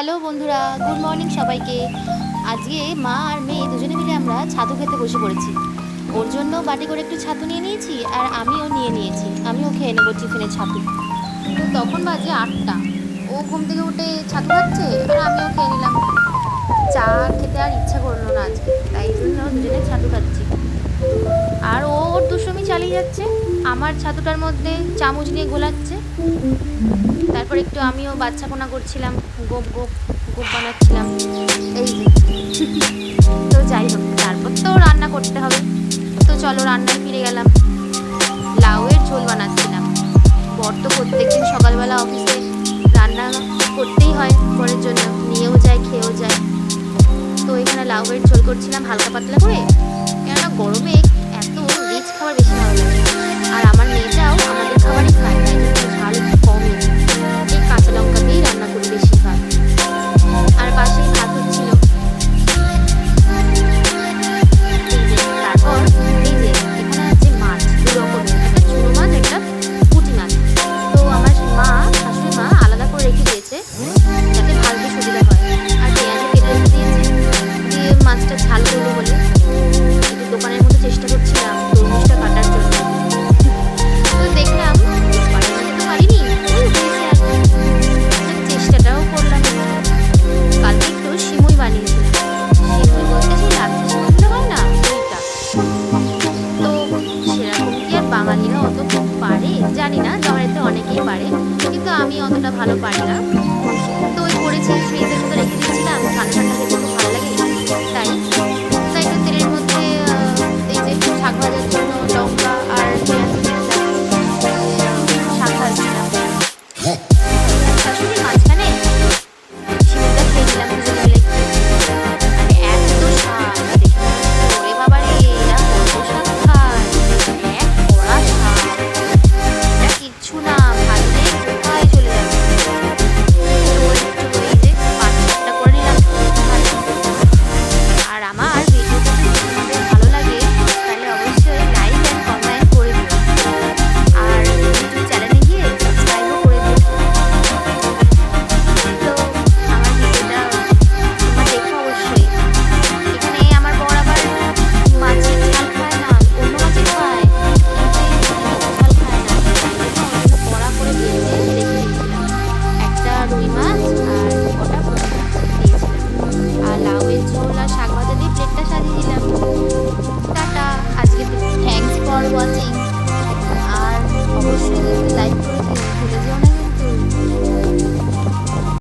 Hello বন্ধুরা, good morning সবাইকে। আজকে মা আর মেয়ে দুজনে মিলে আমরা ছাতু খেতে বসে পড়েছি। ওর জন্য বাটি করে একটু ছাতু নিয়ে নিয়েছি আর আমিও নিয়ে নিয়েছি, আমিও খেয়ে নেবো টিফিনে ছাতু। তো তখন বাজে 8টা, ও ঘুম থেকে উঠে ছাতু খাচ্ছে আর আমিও খেয়ে নিলাম। চা খেতে আর ইচ্ছা করলো না আজকে, তাই জন্য দুজনে ছাতু খাচ্ছি। আর ও ওর দুষ্টুমি চালিয়ে যাচ্ছে, আমার ছাতুটার মধ্যে চামচ নিয়ে গোলাচ্ছে। তারপর একটু আমিও বাচ্চাপোনা করছিলাম, গোপ গোপ গোপ বানাচ্ছিলাম। এই যে তো যাই হোক, তারপর তো রান্না করতে হবে। তো চলো রান্নায় ফিরে গেলাম। লাউয়ের ঝোল বানাচ্ছিলাম। বর তো প্রত্যেকদিন সকালবেলা অফিসে রান্না করতেই হয়, বরের জন্য নিয়েও যায় খেয়েও যায়। তো এখানে লাউয়ের ঝোল করছিলাম হালকা পাতলা করে, কেননা গরমে এত রিচ খাবার বেশি ভালো লাগে। আর আমার মেয়েটাও আমাদের খাবারই খায়, তাই জন্য